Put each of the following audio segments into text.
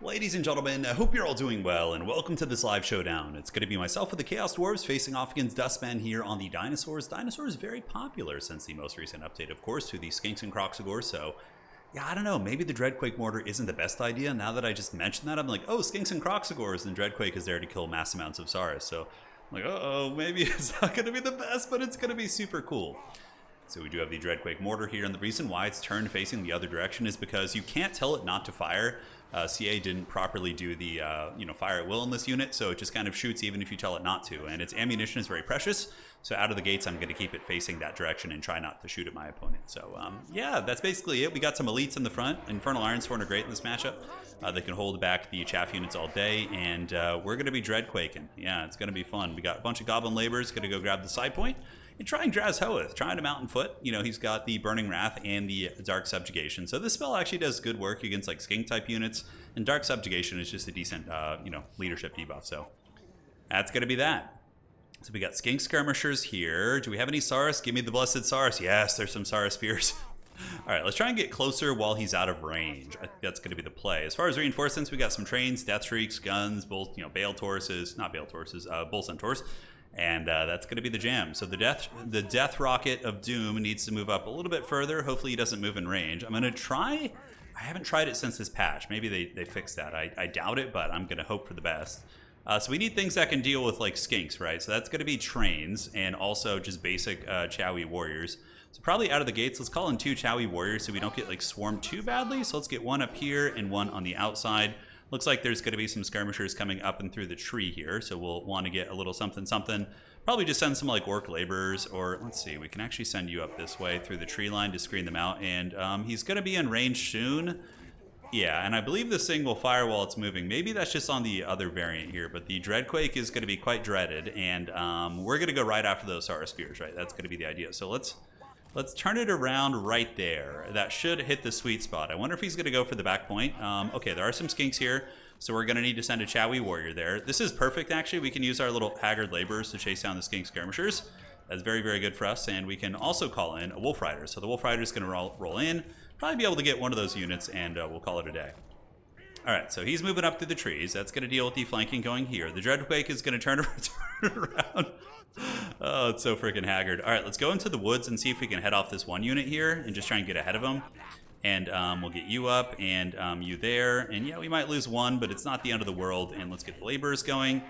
Ladies and gentlemen, I hope you're all doing well, and welcome to this live showdown. It's going to be myself with the Chaos Dwarfs facing off against Dustmen here on the Dinosaurs. Dinosaurs very popular since the most recent update, of course, to the Skinks and Croxagore, so yeah, I don't know, maybe the Dreadquake mortar isn't the best idea. Now that I just mentioned that, I'm like, oh, Skinks and Croxagores, and Dreadquake is there to kill mass amounts of Saurus, so I'm like, uh-oh, maybe it's not going to be the best, but it's going to be super cool. So we do have the Dreadquake mortar here, and the reason why it's turned facing the other direction is because you can't tell it not to fire. CA didn't properly do the fire at will in this unit, so it just kind of shoots even if you tell it not to. And its ammunition is very precious, so out of the gates I'm going to keep it facing that direction and try not to shoot at my opponent. So yeah, that's basically it. We got some elites in the front. Infernal Ironsworn are great in this matchup. They can hold back the chaff units all day, and we're going to be Dreadquaking. Yeah, it's going to be fun. We got a bunch of Goblin Laborers going to go grab the side point. And trying Drazhoath, trying to Mountain Foot. You know, he's got the Burning Wrath and the Dark Subjugation. So this spell actually does good work against like Skink type units. And Dark Subjugation is just a decent, leadership debuff. So that's going to be that. So we got Skink Skirmishers here. Do we have any Saurus? Give me the Blessed Saurus. Yes, there's some Saurus Spears. All right, let's try and get closer while he's out of range. I think that's going to be the play. As far as reinforcements, we got some trains, Death Shrieks, guns, Bull Centaurs. And that's going to be the jam. So the death rocket of doom needs to move up a little bit further. Hopefully he doesn't move in range. I'm going to try. I haven't tried it since this patch. Maybe they fixed that. I doubt it, but I'm going to hope for the best. So we need things that can deal with like skinks, right? So that's going to be trains and also just basic Chowie warriors. So probably out of the gates, let's call in 2 Chowie warriors so we don't get like swarmed too badly. So let's get one up here and one on the outside. Looks like there's going to be some skirmishers coming up and through the tree here, so we'll want to get a little something. Probably just send some like orc laborers, or let's see, we can actually send you up this way through the tree line to screen them out, and he's going to be in range soon. Yeah, and I believe this thing will fire while it's moving. Maybe that's just on the other variant here, but the Dreadquake is going to be quite dreaded, and we're going to go right after those Saurus Spears, right? That's going to be the idea. So let's turn it around right there. That should hit the sweet spot. I wonder if he's going to go for the back point. Okay, there are some skinks here, so we're going to need to send a Chowie warrior there. This is perfect, actually. We can use our little haggard laborers to chase down the skink skirmishers. That's very, very good for us, and we can also call in a wolf rider. So the wolf rider is going to roll in, probably be able to get one of those units, and we'll call it a day. All right, so he's moving up through the trees. That's going to deal with the flanking going here. The Dreadquake is going to turn around. Oh, it's so freaking haggard. All right, let's go into the woods and see if we can head off this one unit here and just try and get ahead of them. And we'll get you up and you there. And yeah, we might lose one, but it's not the end of the world. And let's get the laborers going.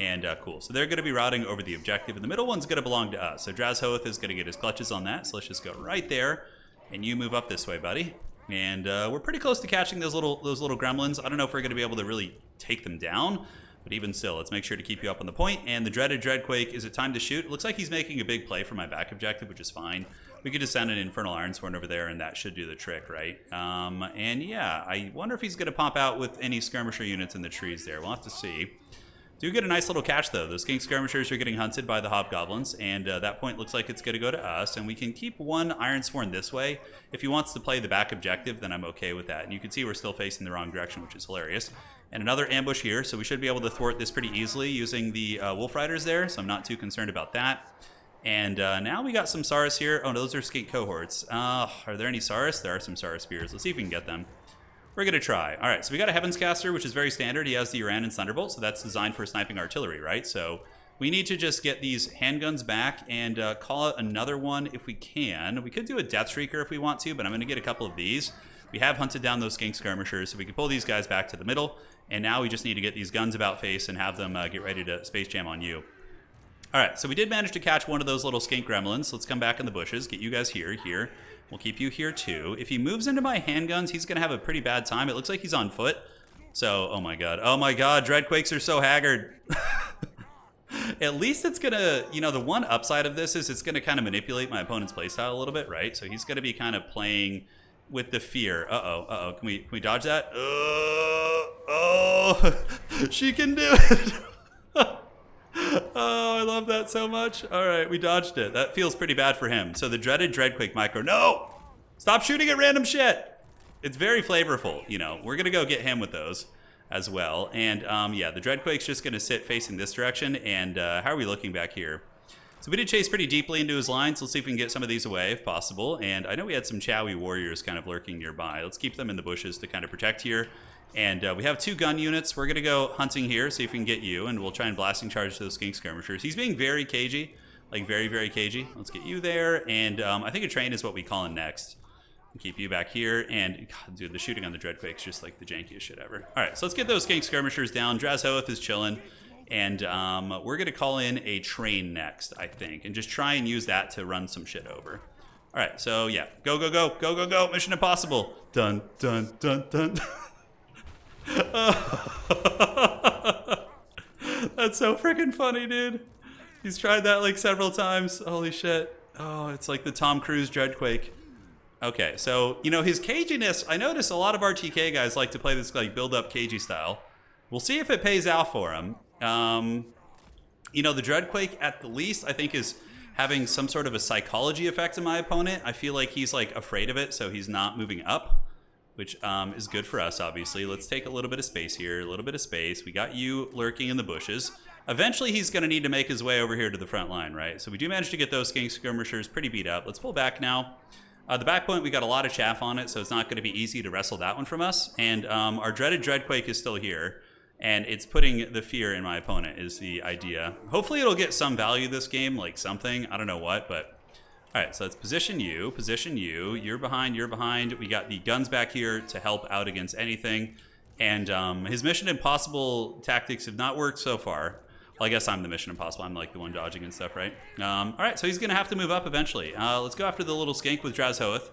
And cool. So they're going to be routing over the objective. And the middle one's going to belong to us. So Drazhoath is going to get his clutches on that. So let's just go right there. And you move up this way, buddy. And we're pretty close to catching those little gremlins. I don't know if we're going to be able to really take them down. But even still, let's make sure to keep you up on the point. And the dreaded Dreadquake, is it time to shoot? It looks like he's making a big play for my back objective, which is fine. We could just send an Infernal Ironsworn over there, and that should do the trick, right? And yeah, I wonder if he's going to pop out with any skirmisher units in the trees there. We'll have to see. Do get a nice little catch, though. Those Skink Skirmishers are getting hunted by the Hobgoblins, and that point looks like it's going to go to us, and we can keep one Ironsworn this way. If he wants to play the back objective, then I'm okay with that. And you can see we're still facing the wrong direction, which is hilarious. And another ambush here, so we should be able to thwart this pretty easily using the Wolf Riders there, so I'm not too concerned about that. And now we got some Saurus here. Oh, those are Skink cohorts. Are there any Saurus? There are some Saurus Spears. Let's see if we can get them. We're going to try. All right, so we got a Heavens Caster, which is very standard. He has the Uran and Thunderbolt, so that's designed for sniping artillery, right? So we need to just get these handguns back and call out another one if we can. We could do a Death Shrieker if we want to, but I'm going to get a couple of these. We have hunted down those Skink Skirmishers, so we can pull these guys back to the middle. And now we just need to get these guns about face and have them get ready to Space Jam on you. All right, so we did manage to catch one of those little skink gremlins. Let's come back in the bushes, get you guys here. We'll keep you here too. If he moves into my handguns, he's going to have a pretty bad time. It looks like he's on foot. So, oh my god, Dreadquakes are so haggard. At least it's going to, the one upside of this is it's going to kind of manipulate my opponent's playstyle a little bit, right? So he's going to be kind of playing with the fear. Can we dodge that? She can do it. Oh, I love that so much. All right, we dodged it. That feels pretty bad for him. So the dreaded Dreadquake micro. No! Stop shooting at random shit! It's very flavorful, We're going to go get him with those as well. And yeah, the Dreadquake's just going to sit facing this direction. And how are we looking back here? So we did chase pretty deeply into his lines. Let's see if we can get some of these away if possible. And I know we had some Chowie warriors kind of lurking nearby. Let's keep them in the bushes to kind of protect here. And we have 2 gun units. We're going to go hunting here, see if we can get you, and we'll try and blasting charge those skink skirmishers. He's being very cagey, like very, very cagey. Let's get you there, and I think a train is what we call in next. Keep you back here, and God, dude, the shooting on the Dreadquake is just like the jankiest shit ever. All right, so let's get those skink skirmishers down. Drazhoath is chilling, and we're going to call in a train next, I think, and just try and use that to run some shit over. All right, so yeah, go, go, go, go, go, go, Mission Impossible. Dun, dun, dun, dun. That's so freaking funny, dude. He's tried that like several times. Holy shit. Oh, it's like the Tom Cruise Dreadquake. Okay, so, you know, his caginess, I notice a lot of RTK guys like to play this like build-up cagey style. We'll see if it pays out for him. You know, the Dreadquake, at the least, I think is having some sort of a psychology effect on my opponent. I feel like he's like afraid of it, so he's not moving up, which is good for us, obviously. Let's take a little bit of space here, a little bit of space. We got you lurking in the bushes. Eventually, he's going to need to make his way over here to the front line, right? So we do manage to get those skink skirmishers pretty beat up. Let's pull back now. The back point, we got a lot of chaff on it, so it's not going to be easy to wrestle that one from us. And our dreaded Dreadquake is still here, and it's putting the fear in my opponent is the idea. Hopefully, it'll get some value this game, like something. I don't know what, but... All right, so let's position you, position you. You're behind, you're behind. We got the guns back here to help out against anything. And his Mission Impossible tactics have not worked so far. Well, I guess I'm the Mission Impossible. I'm like the one dodging and stuff, right? All right, so he's going to have to move up eventually. Let's go after the little skink with Drazhoath.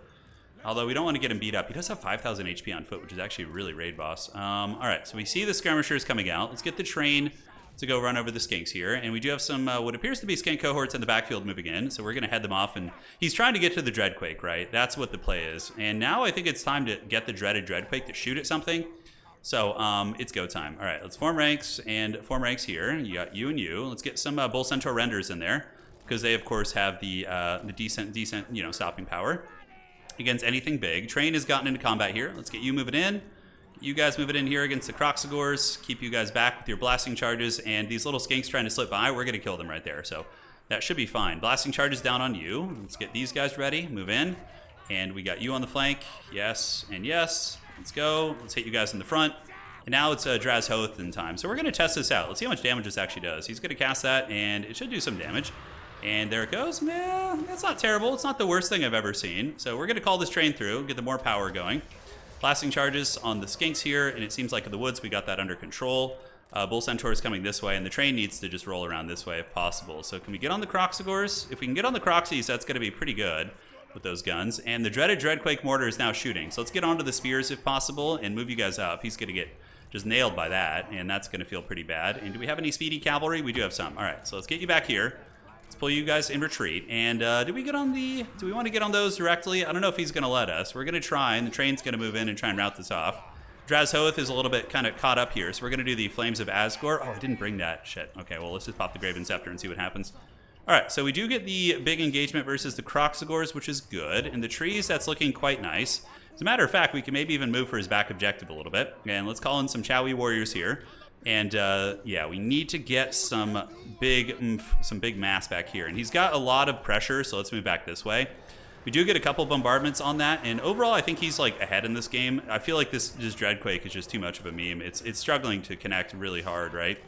Although we don't want to get him beat up. He does have 5,000 HP on foot, which is actually really raid boss. All right, so we see the skirmishers coming out. Let's get the train to go run over the skinks here. And we do have some what appears to be skink cohorts in the backfield moving in. So we're going to head them off. And he's trying to get to the Dreadquake, right? That's what the play is. And now I think it's time to get the dreaded Dreadquake to shoot at something. So it's go time. All right, let's form ranks and form ranks here. You got you and you. Let's get some Bull Centaur renders in there because they, of course, have the decent, you know, stopping power against anything big. Train has gotten into combat here. Let's get you moving in. You guys moving in here against the Croxagores. Keep you guys back with your blasting charges. And these little skinks trying to slip by, we're going to kill them right there. So that should be fine. Blasting charges down on you. Let's get these guys ready. Move in. And we got you on the flank. Yes and yes. Let's go. Let's hit you guys in the front. And now it's Drazhoath in time. So we're going to test this out. Let's see how much damage this actually does. He's going to cast that, and it should do some damage. And there it goes. Yeah, that's not terrible. It's not the worst thing I've ever seen. So we're going to call this train through, get the more power going. Blasting charges on the skinks here, and it seems like in the woods we got that under control. Bull Centaur is coming this way, and the train needs to just roll around this way if possible. So can we get on the Croxagores? If we can get on the Croxies, that's going to be pretty good with those guns. And the dreaded Dreadquake mortar is now shooting. So let's get onto the spears if possible and move you guys up. He's going to get just nailed by that, and that's going to feel pretty bad. And do we have any speedy cavalry? We do have some. All right, so let's get you back here. Let's pull you guys in retreat. And do we want to get on those directly? I don't know if he's going to let us. We're going to try, and the train's going to move in and try and route this off. Drazhoath is a little bit kind of caught up here, so we're going to do the Flames of Asgore. Oh, I didn't bring that. Shit. Okay, well, let's just pop the Graven Scepter and see what happens. All right, so we do get the big engagement versus the Croxagores, which is good. And the trees, that's looking quite nice. As a matter of fact, we can maybe even move for his back objective a little bit. And let's call in some Chowie warriors here. And yeah, we need to get some big mass back here. And he's got a lot of pressure, so let's move back this way. We do get a couple bombardments on that, and overall, I think he's like ahead in this game. I feel like this Dreadquake is just too much of a meme. It's struggling to connect really hard, right?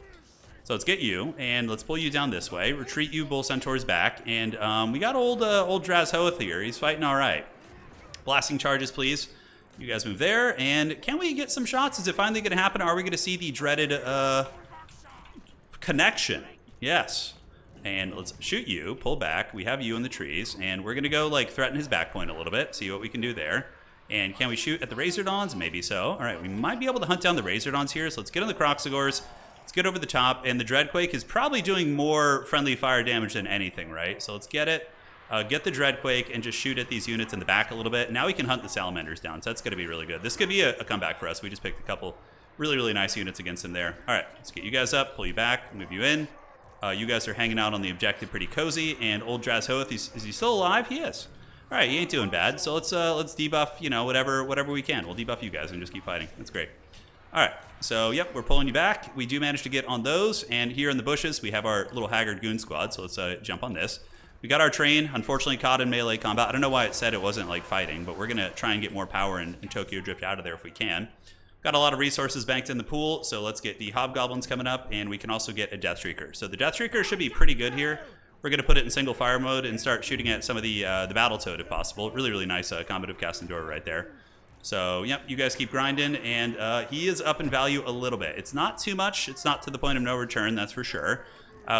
So let's get you, and let's pull you down this way. Retreat you, Bull Centaurs back, and we got old Drazhoath here. He's fighting all right. Blasting charges, please. You guys move there, and can we get some shots? Is it finally going to happen? Are we going to see the dreaded connection? Yes. And let's shoot you, pull back. We have you in the trees, and we're going to go like threaten his back point a little bit, see what we can do there. And can we shoot at the Razordons? Maybe so. All right, we might be able to hunt down the Razordons here, so let's get on the Croxagores. Let's get over the top, and the Dreadquake is probably doing more friendly fire damage than anything, right? So let's get it, get the Dreadquake, and just shoot at these units in the back a little bit. Now we can hunt the Salamanders down, so that's going to be really good. This could be a comeback for us. We just picked a couple really, really nice units against him there. All right, let's get you guys up, pull you back, move you in. You guys are hanging out on the objective pretty cozy, and old Drazhoath, is he still alive? He is. All right, he ain't doing bad, so let's debuff, you know, whatever we can. We'll debuff you guys and just keep fighting. That's great. All right, so yep, we're pulling you back. We do manage to get on those, and here in the bushes, we have our little Haggard Goon Squad, so let's jump on this. We got our train, unfortunately caught in melee combat. I don't know why it said it wasn't like fighting, but we're gonna try and get more power and Tokyo Drift out of there if we can. Got a lot of resources banked in the pool, so let's get the Hobgoblins coming up, and we can also get a Deathstreaker. So the Deathstreaker should be pretty good here. We're going to put it in single fire mode and start shooting at some of the Battletoad if possible. Really, really nice combative Casandora right there. So, yep, you guys keep grinding, and he is up in value a little bit. It's not too much. It's not to the point of no return, that's for sure.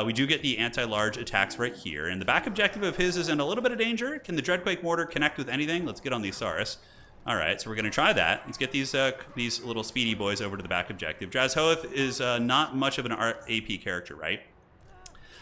We do get the anti-large attacks right here, and the back objective of his is in a little bit of danger. Can the Dreadquake Mortar connect with anything? Let's get on the Saurus. All right, so we're going to try that. Let's get these little speedy boys over to the back objective. Drazhoath is not much of an AP character, right?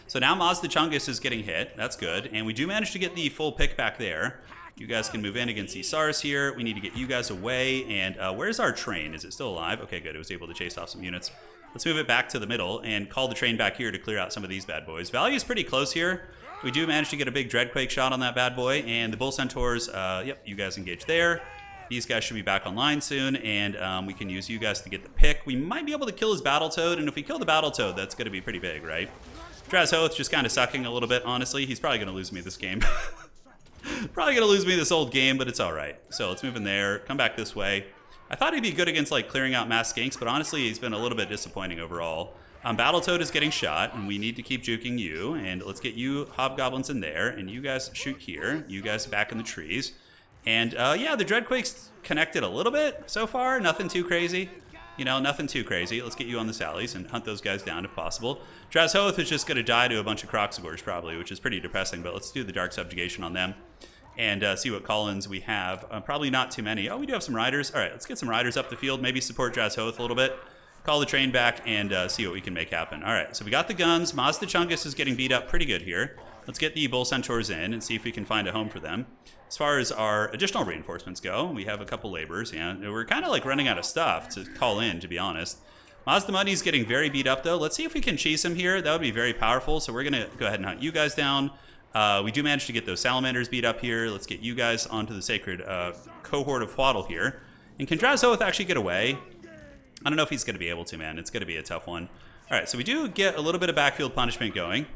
So now Maz the Chungus is getting hit. That's good. And we do manage to get the full pick back there. You guys can move in against the Saurus here. We need to get you guys away. And where's our train? Is it still alive? Okay, good. It was able to chase off some units. Let's move it back to the middle and call the train back here to clear out some of these bad boys. Value is pretty close here. We do manage to get a big Dreadquake shot on that bad boy. And the Bull Centaurs, yep, you guys engage there. These guys should be back online soon, and we can use you guys to get the pick. We might be able to kill his Battletoad, and if we kill the Battletoad, that's going to be pretty big, right? Drazhoath just kind of sucking a little bit, honestly. He's probably going to lose me this game. Probably going to lose me this old game, but it's all right. So let's move in there, come back this way. I thought he'd be good against like clearing out mass skinks, but honestly, he's been a little bit disappointing overall. Battletoad is getting shot, and we need to keep juking you, and let's get you Hobgoblins in there, and you guys shoot here. You guys back in the trees. And yeah, the Dreadquake's connected a little bit so far. Nothing too crazy. You know, nothing too crazy. Let's get you on the sallies and hunt those guys down if possible. Drazhoath is just going to die to a bunch of Kroxigors probably, which is pretty depressing. But let's do the Dark Subjugation on them and see what call-ins we have. Probably not too many. Oh, we do have some riders. All right, let's get some riders up the field. Maybe support Drazhoath a little bit. Call the train back and see what we can make happen. All right, so we got the guns. Maz the Chungus is getting beat up pretty good here. Let's get the Bull Centaurs in and see if we can find a home for them. As far as our additional reinforcements go, we have a couple laborers. Yeah, we're kind of like running out of stuff to call in, to be honest. Maz the Muddy's getting very beat up, though. Let's see if we can cheese him here. That would be very powerful. So we're going to go ahead and hunt you guys down. We do manage to get those salamanders beat up here. Let's get you guys onto the sacred cohort of Hwaddle here. And can Drazhoath actually get away? I don't know if he's going to be able to, man. It's going to be a tough one. All right, so we do get a little bit of backfield punishment going.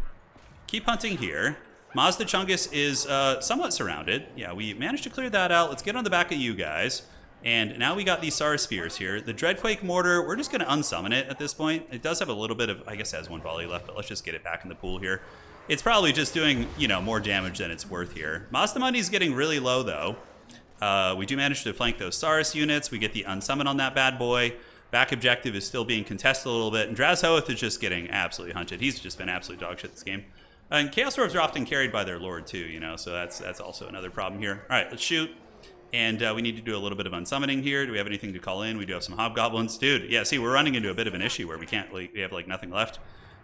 Keep hunting here. Maz the Chungus is somewhat surrounded. Yeah, we managed to clear that out. Let's get on the back of you guys. And now we got these Saurus Spears here. The Dreadquake Mortar, we're just going to unsummon it at this point. It does have a little bit of, I guess it has one volley left, but let's just get it back in the pool here. It's probably just doing, you know, more damage than it's worth here. Maz the Mundy's getting really low, though. We do manage to flank those Saurus units. We get the unsummon on that bad boy. Back objective is still being contested a little bit. And Drazhoath is just getting absolutely hunted. He's just been absolute dog shit this game. And Chaos Dwarves are often carried by their lord too, you know, so that's also another problem here. All right, let's shoot. And we need to do a little bit of unsummoning here. Do we have anything to call in? We do have some Hobgoblins. Dude, yeah, see, we're running into a bit of an issue where we can't, like, we have, like, nothing left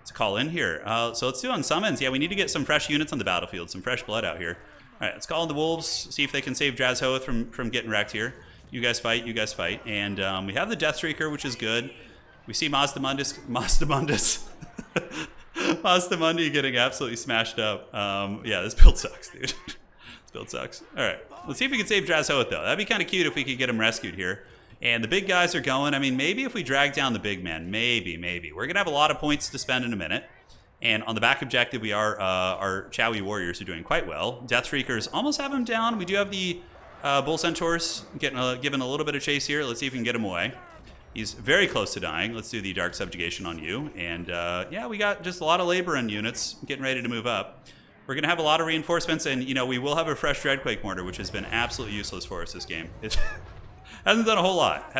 to call in here. So let's do unsummons. Yeah, we need to get some fresh units on the battlefield, some fresh blood out here. All right, let's call in the Wolves, see if they can save Drazhoath from getting wrecked here. You guys fight, you guys fight. And we have the Deathstreaker, which is good. We see Mazdamundus. Mazdamundi getting absolutely smashed up. Yeah, this build sucks, dude. This build sucks. All right, let's see if we can save Drazhoath, though. That'd be kind of cute if we could get him rescued here. And the big guys are going. I mean, maybe if we drag down the big man, maybe. We're going to have a lot of points to spend in a minute. And on the back objective, we are our Chowie warriors are doing quite well. Deathstreakers almost have him down. We do have the Bull Centaurs given a little bit of chase here. Let's see if we can get him away. He's very close to dying. Let's do the Dark Subjugation on you. And yeah, we got just a lot of labor and units getting ready to move up. We're going to have a lot of reinforcements, and you know, we will have a fresh Dreadquake Mortar, which has been absolutely useless for us this game. It hasn't done a whole lot.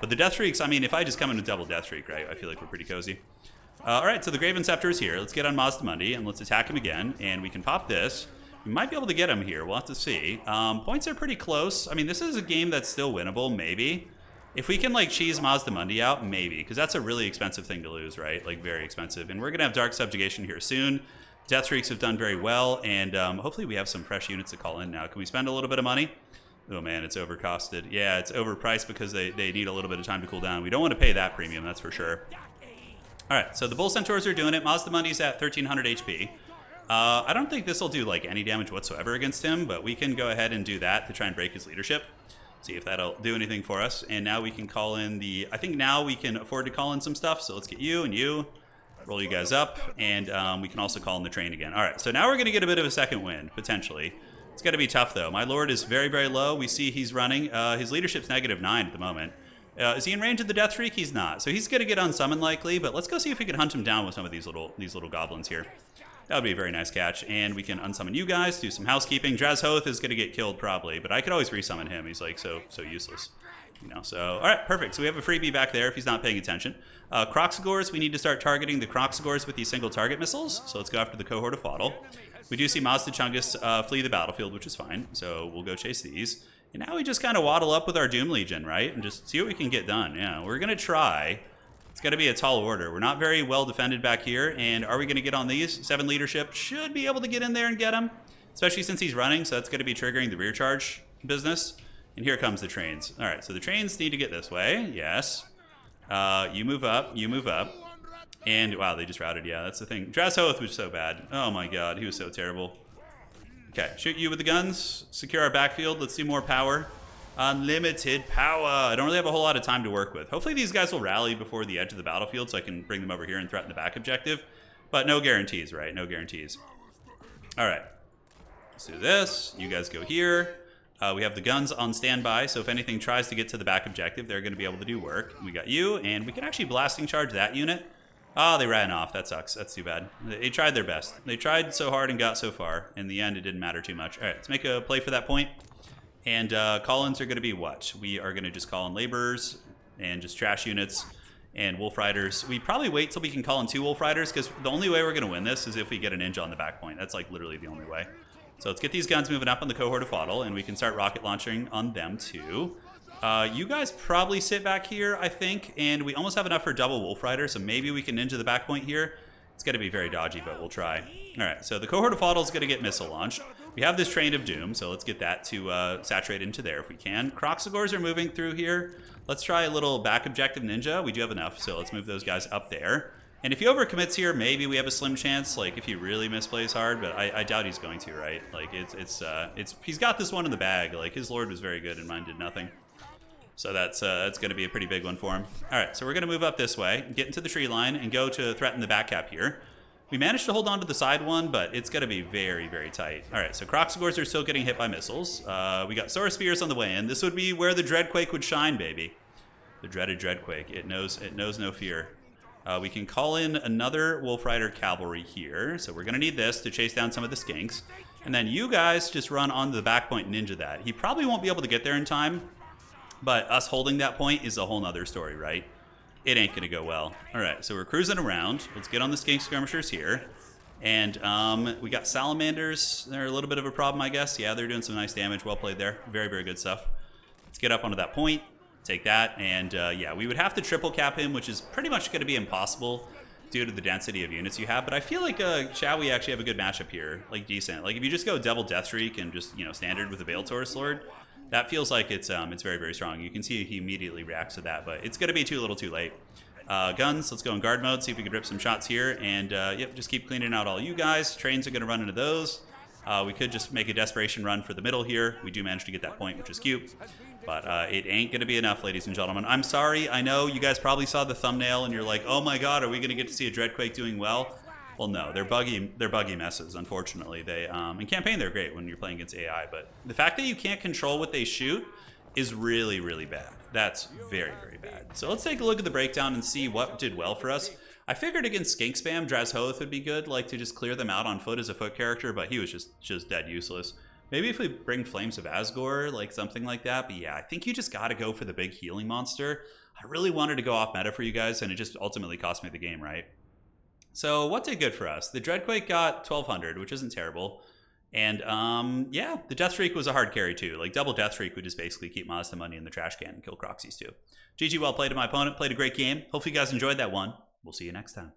But the Deathstreaks, I mean, if I just come in with double Deathstreak, right, I feel like we're pretty cozy. All right, so the Graven Scepter is here. Let's get on Mazdamundi, and let's attack him again. And we can pop this. We might be able to get him here. We'll have to see. Points are pretty close. I mean, this is a game that's still winnable, maybe. If we can, like, cheese Mazdamundi out, maybe. Because that's a really expensive thing to lose, right? Like, very expensive. And we're going to have Dark Subjugation here soon. Deathstreaks have done very well. And hopefully we have some fresh units to call in now. Can we spend a little bit of money? Oh, man, it's overcosted. Yeah, it's overpriced because they need a little bit of time to cool down. We don't want to pay that premium, that's for sure. All right, so the Bull Centaurs are doing it. Mazdamundi's at 1,300 HP. I don't think this will do, like, any damage whatsoever against him, but we can go ahead and do that to try and break his leadership. See if that'll do anything for us. And now we can call in the... I think now we can afford to call in some stuff. So let's get you and you. Roll you guys up. And we can also call in the train again. All right, so now we're going to get a bit of a second wind, potentially. It's going to be tough, though. My lord is very, very low. We see he's running. His leadership's -9 at the moment. Is he in range of the Death Shriek? He's not. So he's going to get unsummoned likely, but let's go see if we can hunt him down with some of these little goblins here. That would be a very nice catch. And we can unsummon you guys, do some housekeeping. Drazhoath is going to get killed probably, but I could always resummon him. He's like so useless. You know, so, all right, perfect. So we have a freebie back there if he's not paying attention. Croxagores, we need to start targeting the Croxagores with these single target missiles. So let's go after the Cohort of Fodl. We do see Mazda Chungus flee the battlefield, which is fine. So we'll go chase these. And now we just kind of waddle up with our Doom Legion, right? And just see what we can get done. Yeah, we're going to try. It's going to be a tall order. We're not very well defended back here. And are we going to get on these? 7 leadership should be able to get in there and get him. Especially since he's running, so that's going to be triggering the rear charge business. And here comes the trains. All right, so the trains need to get this way. Yes. You move up. You move up. And, wow, they just routed. Yeah, that's the thing. Drazhoath was so bad. Oh, my God. He was so terrible. Okay, shoot you with the guns. Secure our backfield. Let's do more power. Unlimited power. I don't really have a whole lot of time to work with. Hopefully these guys will rally before the edge of the battlefield so I can bring them over here and threaten the back objective. But no guarantees, right? No guarantees. All right. Let's do this. You guys go here. We have the guns on standby, so if anything tries to get to the back objective, they're going to be able to do work. We got you, and we can actually blasting charge that unit. Oh, they ran off. That sucks. That's too bad. They tried their best. They tried so hard and got so far. In the end, it didn't matter too much. All right, let's make a play for that point. And call-ins are going to be what? We are going to just call in laborers and just trash units and wolf riders. We probably wait till we can call in 2 wolf riders because the only way we're going to win this is if we get a ninja on the back point. That's like literally the only way. So let's get these guns moving up on the Cohort of Fodl, and we can start rocket launching on them too. You guys probably sit back here, I think, and we almost have enough for double Wolf Rider, so maybe we can ninja the back point here. It's going to be very dodgy, but we'll try. All right, so the Cohort of Fodl is going to get missile launched. We have this Train of Doom, so let's get that to saturate into there if we can. Croxagores are moving through here. Let's try a little back objective ninja. We do have enough, so let's move those guys up there. And if he overcommits here, maybe we have a slim chance, like if he really misplays hard, but I doubt he's going to, right? Like he's got this one in the bag. Like his Lord was very good and mine did nothing. So that's going to be a pretty big one for him. All right, so we're going to move up this way, get into the tree line, and go to threaten the back cap here. We managed to hold on to the side one, but it's going to be very, very tight. All right, so Croxagores are still getting hit by missiles. We got Solar Spears on the way in. This would be where the DREADQUAKE would shine, baby. The dreaded DREADQUAKE. It knows no fear. We can call in another Wolf Rider Cavalry here. So we're going to need this to chase down some of the skinks. And then you guys just run onto the back point and ninja that. He probably won't be able to get there in time, but us holding that point is a whole nother story, right? It ain't going to go well. All right, so we're cruising around. Let's get on the skink skirmishers here. And we got salamanders. They're a little bit of a problem, I guess. Yeah, they're doing some nice damage. Well played there. Very, very good stuff. Let's get up onto that point. Take that, and yeah, we would have to triple cap him, which is pretty much going to be impossible due to the density of units you have. But I feel like Chowie actually have a good matchup here, like decent. Like if you just go double Death Shriek and just standard with the Veiled Taurus Lord, that feels like it's very, very strong. You can see he immediately reacts to that, but it's going to be too little, too late. Guns, let's go in guard mode, see if we can rip some shots here, and yep, just keep cleaning out all you guys. Trains are going to run into those. We could just make a desperation run for the middle here. We do manage to get that point, which is cute. But it ain't going to be enough, ladies and gentlemen. I'm sorry. I know you guys probably saw the thumbnail and you're like, oh my god, are we going to get to see a DREADQUAKE doing well? Well, no. They're buggy messes, unfortunately. They in campaign, they're great when you're playing against AI. But the fact that you can't control what they shoot is really, really bad. That's very, very bad. So let's take a look at the breakdown and see what did well for us. I figured against skink spam, Drazhoath would be good, like to just clear them out on foot as a foot character, but he was just dead useless. Maybe if we bring Flames of Asgore, like something like that. But yeah, I think you just got to go for the big healing monster. I really wanted to go off meta for you guys, and it just ultimately cost me the game, right? So what did good for us? The DREADQUAKE got 1200, which isn't terrible. And yeah, the Death Shriek was a hard carry too. Like double Death Shriek would just basically keep Mazda money in the trash can and kill Croxies too. GG, well played to my opponent. Played a great game. Hopefully you guys enjoyed that one. We'll see you next time.